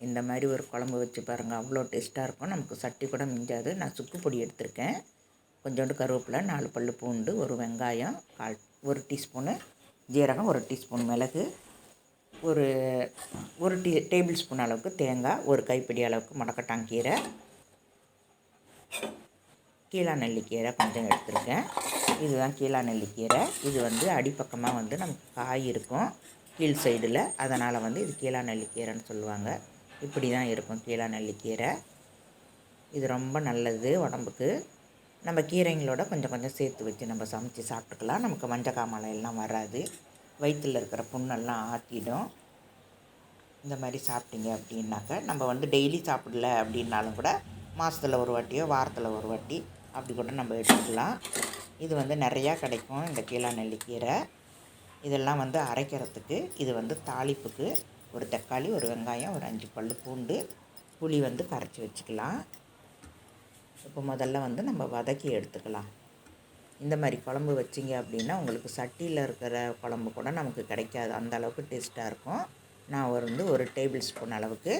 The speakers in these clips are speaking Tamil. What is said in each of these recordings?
இந்த மாதிரி ஒரு குழம்பு வச்சு பாருங்கள், அவ்வளோ டேஸ்ட்டாக இருக்கும். நமக்கு சட்டி கூட மிஞ்சாது. நான் சுக்கு பொடி எடுத்திருக்கேன், கொஞ்சோண்டு கருவேப்பிலை, 4 பல் பூண்டு, ஒரு வெங்காயம், 1 டீஸ்பூனு ஜீரகம், 1 டீஸ்பூன் மிளகு, ஒரு 1 டேபிள் ஸ்பூன் அளவுக்கு தேங்காய், ஒரு கைப்பிடி அளவுக்கு முடக்கட்டாங்கீரை, கீழா நெல்லிக்கீரை கொஞ்சம் எடுத்திருக்கேன். இதுதான் கீழா நெல்லிக்கீரை. இது வந்து அடிப்பக்கமாக வந்து நமக்கு காய் இருக்கும் கீழ் சைடில், அதனால் வந்து இது கீழா நெல்லிக்கீரைன்னு சொல்லுவாங்க. இப்படி தான் இருக்கும் கீழா நெல்லிக்கீரை. இது ரொம்ப நல்லது உடம்புக்கு. நம்ம கீரைங்களோட கொஞ்சம் கொஞ்சம் சேர்த்து வச்சு நம்ம சமைச்சி சாப்பிட்டுக்கலாம். நமக்கு மஞ்சக்காமலை எல்லாம் வராது, வயிற்றில் இருக்கிற புண்ணெல்லாம் ஆற்றிடும். இந்த மாதிரி சாப்பிட்டீங்க அப்படின்னாக்க, நம்ம வந்து டெய்லி சாப்பிடல அப்படின்னாலும் கூட மாதத்தில் ஒரு வாட்டியோ வாரத்தில் ஒரு வாட்டி அப்படி கூட நம்ம எடுத்துக்கலாம். இது வந்து நிறையா கிடைக்கும் இந்த கீழா நெல்லிக்கீரை. இதெல்லாம் வந்து அரைக்கிறதுக்கு, இது வந்து தாளிப்புக்கு ஒரு தக்காளி, ஒரு வெங்காயம், ஒரு 5 பல் பூண்டு, புளி வந்து கரைச்சி வச்சுக்கலாம். இப்போ முதல்ல வந்து நம்ம வதக்கி எடுத்துக்கலாம். இந்த மாதிரி குழம்பு வச்சிங்க அப்படின்னா உங்களுக்கு சட்டியில் இருக்கிற குழம்பு கூட நமக்கு கிடைக்காது, அந்த அளவுக்கு டேஸ்ட்டாக இருக்கும். நான் வந்து 1 டேபிள் ஸ்பூன் அளவுக்கு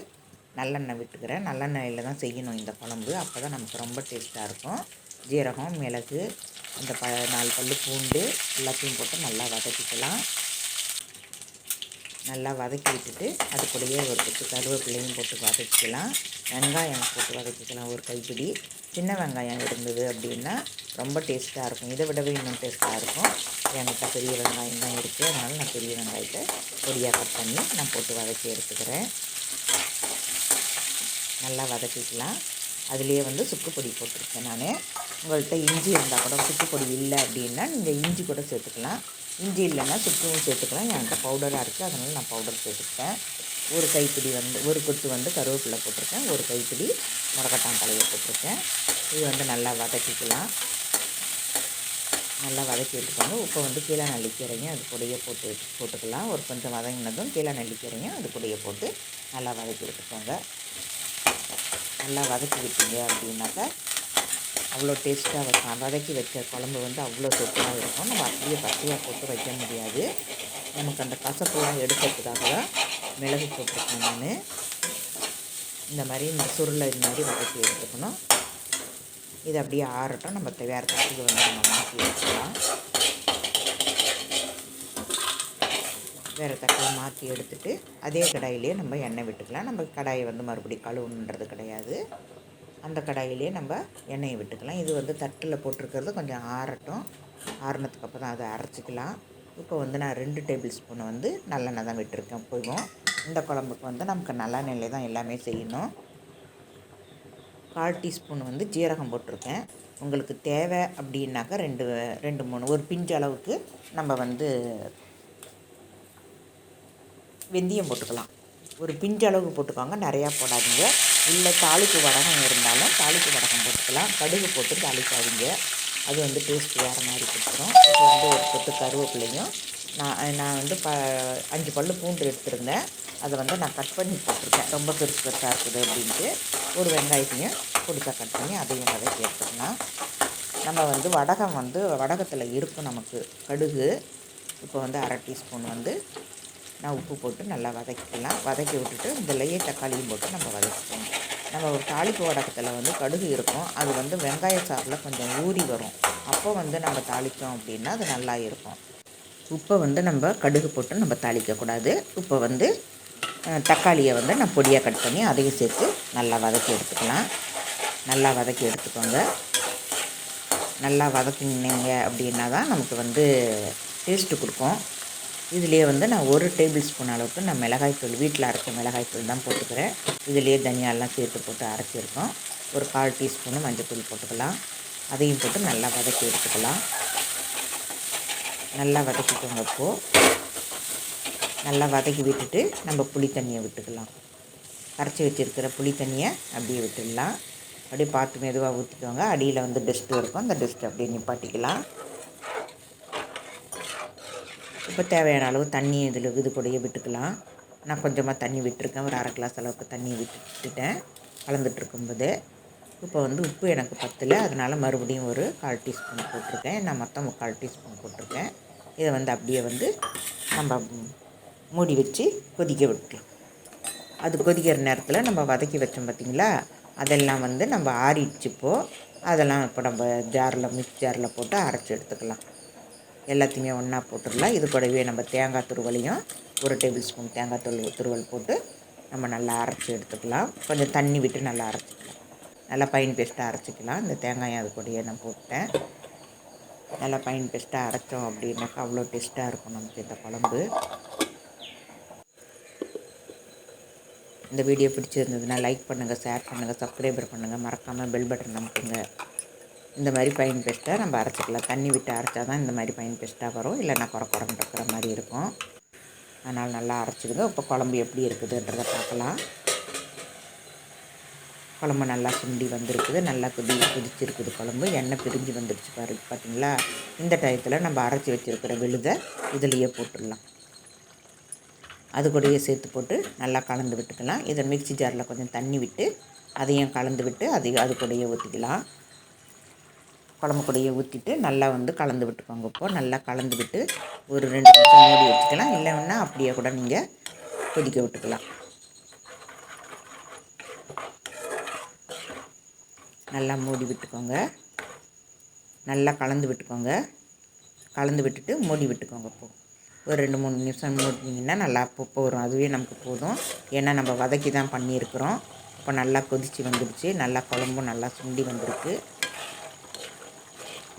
நல்லெண்ணெய் விட்டுக்கிறேன். நல்லெண்ணெயில் தான் செய்யணும் இந்த குழம்பு, அப்போ தான் நமக்கு ரொம்ப டேஸ்ட்டாக இருக்கும். ஜீரகம், மிளகு, அந்த 4 பல் பூண்டு எல்லாத்தையும் போட்டு நல்லா வதக்கிக்கலாம். நல்லா வதக்கி விட்டுட்டு அது கூடயே ஒரு கொத்து கருவேப்பிலையும் போட்டு வதக்கிக்கலாம். வெங்காயம் போட்டு வதக்கிக்கலாம், ஒரு கைப்பிடி. சின்ன வெங்காயம் இருந்தது அப்படின்னா ரொம்ப டேஸ்ட்டாக இருக்கும், இதை விடவே இன்னும் டேஸ்ட்டாக இருக்கும். என்கிட்ட பெரிய வெங்காயம் தான் இருக்குது, அதனால் நான் பெரிய வெங்காயத்தை பொடியாக கட் பண்ணி நான் போட்டு வதக்கி எடுத்துக்கிறேன். நல்லா வதக்கிக்கலாம். அதுலேயே வந்து சுக்கு பொடி போட்டிருக்கேன் நான். உங்கள்கிட்ட இஞ்சி இருந்தால் கூட, சுக்கு பொடி இல்லை அப்படின்னா நீங்கள் இஞ்சி கூட சேர்த்துக்கலாம். இஞ்சி இல்லைன்னா சுக்கும் சேர்த்துக்கலாம். என்கிட்ட பவுடராக இருக்குது, அதனால் நான் பவுடர் சேர்த்துக்கிட்டேன். ஒரு கைப்பிடி வந்து ஒரு கொத்து வந்து கருவேப்பிலை போட்டிருக்கேன், ஒரு கைப்பிடி முடக்கட்டான் தலையை போட்டிருக்கேன். இது வந்து நல்லா வதக்கிக்கலாம். நல்லா வதக்கி எடுத்துக்கோங்க. இப்போ வந்து கீழா நெல்லிக்கீரையும் அது கூடயே போட்டுக்கலாம். ஒரு கொஞ்சம் வதங்கினதும் கீழா நெல்லிக்கீரையும் அது கூடயே போட்டு நல்லா வதக்கி எடுத்துக்கோங்க. நல்லா வதக்கி விட்டீங்க அப்படின்னாக்கா அவ்வளோ டேஸ்ட்டாக வைக்கலாம். வதக்கி வச்ச குழம்பு வந்து அவ்வளோ சூப்பராக இருக்கும். நம்ம அப்படியே பச்சையாக போட்டு வைக்க முடியாது, நமக்கு அந்த கசப்பெல்லாம் எடுக்கிறதுக்காக தான் மிளகு போட்டிருக்கேன் நான். இந்த மாதிரி இந்த சுருளை இது மாதிரி வதக்கி எடுத்துக்கணும். இது அப்படியே ஆறட்டும். நம்ம வேறு தட்டுக்கு வந்து நம்ம மாற்றி வச்சுக்கலாம். வேறு தட்டில் மாற்றி எடுத்துகிட்டு அதே கடாயிலே நம்ம எண்ணெய் விட்டுக்கலாம். நம்ம கடாயை வந்து மறுபடியும் கழுவுன்றது கிடையாது, அந்த கடாயிலே நம்ம எண்ணெயை விட்டுக்கலாம். இது வந்து தட்டில் போட்டிருக்கிறது கொஞ்சம் ஆறட்டும். ஆறுனதுக்கு அப்புறம் தான் அதை அரைச்சிக்கலாம். இப்போ வந்து நான் 2 டேபிள் ஸ்பூன் வந்து நல்லெண்ணெய் தான் விட்டுருக்கேன். போதும். இந்த குழம்புக்கு வந்து நமக்கு நல்லெண்ணெயில் தான் எல்லாமே செய்யணும். 1/4 டீஸ்பூன் வந்து ஜீரகம் போட்டிருக்கேன். உங்களுக்கு தேவை அப்படின்னாக்கா 2 3 ஒரு பிஞ்சு அளவுக்கு நம்ம வந்து வெந்தயம் போட்டுக்கலாம். ஒரு பிஞ்சு அளவுக்கு போட்டுக்கோங்க, நிறையா போடாதீங்க. இல்லை தாளிப்பு வடகம் இருந்தாலும் தாளிப்பு வடகம் போட்டுக்கலாம். கடுகு போட்டு தாளிக்காதீங்க, அது வந்து டேஸ்ட் வேறு மாதிரி கொடுத்துரும். இப்போ வந்து ஒரு கொத்து கருவேப்பிலையும், நான் வந்து 5 பல் பூண்டு எடுத்துருந்தேன், அதை வந்து நான் கட் பண்ணி போட்டிருக்கேன், ரொம்ப பெருசு பெருசாக இருக்குது அப்படின்ட்டு. ஒரு வெங்காயத்தையும் பொடிசாக கட் பண்ணி அதையும் வதக்கி எடுத்துக்கலாம். நம்ம வந்து வடகத்தில் இருக்கும் நமக்கு கடுகு. இப்போ வந்து 1/2 டீஸ்பூன் வந்து நான் உப்பு போட்டு நல்லா வதக்கிக்கலாம். வதக்கி விட்டுட்டு இதிலையே தக்காளியும் போட்டு நம்ம வதக்கிக்கணும். நம்ம ஒரு தாளிப்பு வடகத்தில் வந்து கடுகு இருக்கும், அது வந்து வெங்காய சாறில் கொஞ்சம் ஊறி வரும். அப்போ வந்து நம்ம தாளித்தோம் அப்படின்னா அது நல்லா இருக்கும். உப்பை வந்து நம்ம கடுகு போட்டு நம்ம தாளிக்கக்கூடாது. இப்போ வந்து தக்காளியை வந்து நான் பொடியாக கட் பண்ணி அதையும் சேர்த்து நல்லா வதக்கி எடுத்துக்கலாம். நல்லா வதக்கி எடுத்துக்கோங்க. நல்லா வதக்கினீங்க அப்படின்னா தான் நமக்கு வந்து டேஸ்ட்டு கொடுக்கும். இதுலேயே வந்து நான் 1 டேபிள் ஸ்பூன் அளவுக்கு நான் மிளகாய்த்தூள், வீட்டில் அரைச்ச மிளகாய்த்தூள் தான் போட்டுக்கிறேன். இதுலேயே தனியாலாம் சேர்த்து போட்டு அரைச்சிருக்கோம். ஒரு 1/4 டீஸ்பூனு மஞ்சள்தூள் போட்டுக்கலாம். அதையும் போட்டு நல்லா வதக்கி எடுத்துக்கலாம். நல்லா வதக்கிக்கோங்க. இப்போது நல்லா வதக்கி விட்டுட்டு நம்ம புளி தண்ணியை விட்டுக்கலாம். கரைச்சி வச்சுருக்கிற புளி தண்ணியை அப்படியே விட்டுடலாம். அப்படியே பார்த்து மெதுவாக ஊற்றிக்கோங்க. அடியில் வந்து டஸ்ட்டு இருக்கும், அந்த டஸ்ட்டு அப்படியே நிப்பாட்டிக்கலாம். இப்போ தேவையான அளவு தண்ணி இது கூடயே விட்டுக்கலாம். நான் கொஞ்சமாக தண்ணி விட்டுருக்கேன், ஒரு 1/2 கிளாஸ் அளவுக்கு தண்ணி விட்டுட்டேன் கலந்துட்டுருக்கும்போது. இப்போ வந்து உப்பு எனக்கு பத்தலை, அதனால் மறுபடியும் ஒரு 1/4 டீஸ்பூன் போட்டிருக்கேன். நான் மொத்தம் 3/4 டீஸ்பூன் போட்டிருக்கேன். இதை வந்து அப்படியே வந்து நம்ம மூடி வச்சு கொதிக்க விட்டுக்கலாம். அது கொதிக்கிற நேரத்தில் நம்ம வதக்கி வச்சோம் பார்த்திங்களா, அதெல்லாம் வந்து நம்ம ஆறிடுச்சுப்போ அதெல்லாம் இப்போ நம்ம மிக்ஸி ஜாரில் போட்டு அரைச்சி எடுத்துக்கலாம். எல்லாத்தையுமே ஒன்றா போட்டுடலாம். இது கூடவே நம்ம தேங்காய் துருவலையும் 1 டேபிள் ஸ்பூன் தேங்காய் துருவல் போட்டு நம்ம நல்லா அரைச்சி எடுத்துக்கலாம். கொஞ்சம் தண்ணி விட்டு நல்லா அரைச்சிக்கலாம். நல்லா ஃபைன் பேஸ்ட்டாக அரைச்சிக்கலாம். இந்த தேங்காயும் அது கூடயே நான் போட்டேன். நல்லா ஃபைன் பேஸ்ட்டாக அரைச்சோம் அப்படின்னாக்கா அவ்வளோ டேஸ்ட்டாக இருக்கும் நமக்கு இந்த குழம்பு. இந்த வீடியோ பிடிச்சிருந்ததுன்னா லைக் பண்ணுங்கள், ஷேர் பண்ணுங்கள், சப்ஸ்கிரைபர் பண்ணுங்கள், மறக்காமல் பெல் பட்டன் அமுக்குங்க. இந்த மாதிரி ஃபைன் பேஸ்ட்டாக நம்ம அரைச்சிக்கலாம். தண்ணி விட்டு அரைச்சா தான் இந்த மாதிரி ஃபைன் பேஸ்ட்டாக வரும், இல்லைன்னா குறன்னு இருக்கிற மாதிரி இருக்கும். அதனால் நல்லா அரைச்சிடுங்க. இப்போ குழம்பு எப்படி இருக்குதுன்றதை பார்க்கலாம். குழம்பு நல்லா சுண்டி வந்திருக்குது, நல்லா கொதிச்சிருக்குது குழம்பு. எண்ணெய் பிரிஞ்சு வந்துடுச்சு பார்த்தீங்களா. இந்த டயத்தில் நம்ம அரைச்சி வச்சுருக்கிற விழுதை இதுலேயே போட்டுடலாம். அது கூடயே சேர்த்து போட்டு நல்லா கலந்து விட்டுக்கலாம். இதை மிக்ஸி ஜாரில் கொஞ்சம் தண்ணி விட்டு அதையும் கலந்து விட்டு அது கூடயே ஊற்றிக்கலாம். குழம்பு கூடயே ஊற்றிட்டு நல்லா வந்து கலந்து விட்டுக்கோங்க. இப்போது நல்லா கலந்து விட்டு ஒரு 2 நிமிஷம் மூடி வச்சுக்கலாம். இல்லைன்னா அப்படியே கூட நீங்கள் கொதிக்க விட்டுக்கலாம். நல்லா மூடி விட்டுக்கோங்க. நல்லா கலந்து விட்டுக்கோங்க. கலந்து விட்டுட்டு மூடி விட்டுக்கோங்க. இப்போது ஒரு 2-3 நிமிஷம் மூடினீங்கன்னா நல்லா அப்பப்போ வரும். அதுவே நமக்கு போதும். ஏன்னா நம்ம வதக்கி தான் பண்ணியிருக்கிறோம். இப்போ நல்லா கொதித்து வந்துடுச்சு. நல்லா குழம்பும் நல்லா சுண்டி வந்திருக்கு.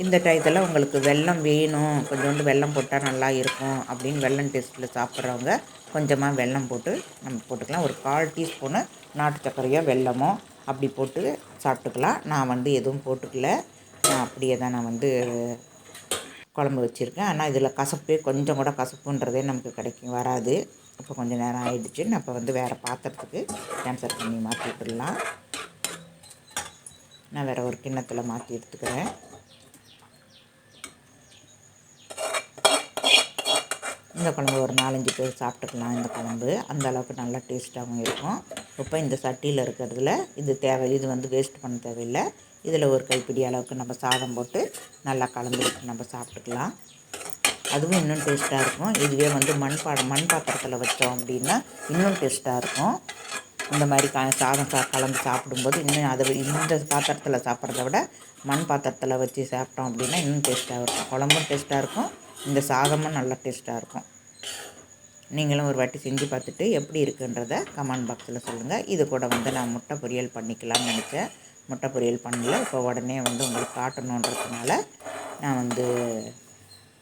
இந்த டயத்தில் உங்களுக்கு வெல்லம் வேணும், கொஞ்சோண்டு வெல்லம் போட்டால் நல்லா இருக்கும் அப்படின்னு வெல்லம் டேஸ்ட்டில் சாப்பிட்றவங்க கொஞ்சமாக வெல்லம் போட்டு நம்ம போட்டுக்கலாம். ஒரு 1/4 டீஸ்பூனு நாட்டு சர்க்கரையோ வெல்லமோ அப்படி போட்டு சாப்பிட்டுக்கலாம். நான் வந்து எதுவும் போட்டுக்கல. அப்படியே தான் நான் வந்து குழம்பு வச்சுருக்கேன். ஆனால் இதில் கொஞ்சம் கூட கசப்புன்றதே நமக்கு வராது. இப்போ கொஞ்சம் நேரம் ஆகிடுச்சு. நான் இப்போ வந்து வேறு பாத்திரத்துக்கு ட்ரான்ஸ்ஃபர் பண்ணி மாற்றி விட்டுடலாம். நான் வேறு ஒரு கிண்ணத்தில் மாற்றி எடுத்துக்கிறேன். இந்த குழம்பு ஒரு 4-5 பேர் சாப்பிட்டுக்கலாம். இந்த குழம்பு அந்த அளவுக்கு நல்லா டேஸ்ட்டாகவும் இருக்கும். இப்போ இந்த சட்டியில் இருக்கிறதுல இது வந்து வேஸ்ட் பண்ண தேவையில்லை. இதில் ஒரு கைப்பிடி அளவுக்கு நம்ம சாதம் போட்டு நல்லா கலந்து விட்டு நம்ம சாப்பிட்டுக்கலாம். அதுவும் இன்னும் டேஸ்ட்டாக இருக்கும். இதுவே வந்து மண் பாத்திரத்தில் வச்சோம் அப்படின்னா இன்னும் டேஸ்ட்டாக இருக்கும். இந்த மாதிரி சாதம் கலந்து சாப்பிடும்போது இந்த பாத்திரத்தில் சாப்பிட்றத விட மண் பாத்திரத்தில் வச்சு சாப்பிட்டோம் அப்படின்னா இன்னும் டேஸ்ட்டாக இருக்கும். குழம்பும் டேஸ்ட்டாக இருக்கும், இந்த சாதமும் நல்லா டேஸ்ட்டாக இருக்கும். நீங்களும் ஒரு வாட்டி செஞ்சு பார்த்துட்டு எப்படி இருக்குன்றதை கமெண்ட் பாக்ஸில் சொல்லுங்கள். இது கூட வந்து நான் முட்டை பொரியல் பண்ணிக்கலாம்னு நினச்சேன். முட்டை பொரியல் பண்ணல. இப்போ உடனே வந்து உங்களுக்கு காட்டணுன்றதுனால நான் வந்து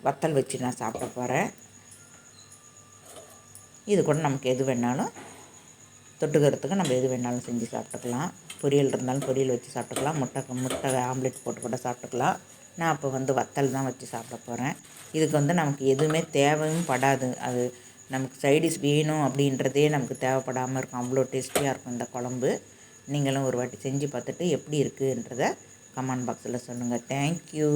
வத்தல் வச்சு நான் சாப்பிட போகிறேன். இது கூட நமக்கு எது வேணாலும் தொட்டுக்கிறதுக்கு நம்ம எது வேணாலும் செஞ்சு சாப்பிட்டுக்கலாம். பொரியல் இருந்தாலும் பொரியல் வச்சு சாப்பிட்டுக்கலாம். முட்டை ஆம்லெட் போட்டு கூட சாப்பிட்டுக்கலாம். நான் இப்போ வந்து வத்தல் தான் வச்சு சாப்பிட போகிறேன். இதுக்கு வந்து நமக்கு எதுவுமே தேவையும் படாது. அது நமக்கு சைடிஷ் வேணும் அப்படின்றதே நமக்கு தேவைப்படாமல் இருக்கும். அவ்வளோ டேஸ்டியாக இருக்கும் இந்த குழம்பு. நீங்களும் ஒரு வாட்டி செஞ்சு பார்த்துட்டு எப்படி இருக்குன்றதை கமெண்ட் பாக்ஸில் சொல்லுங்கள். தேங்க்யூ.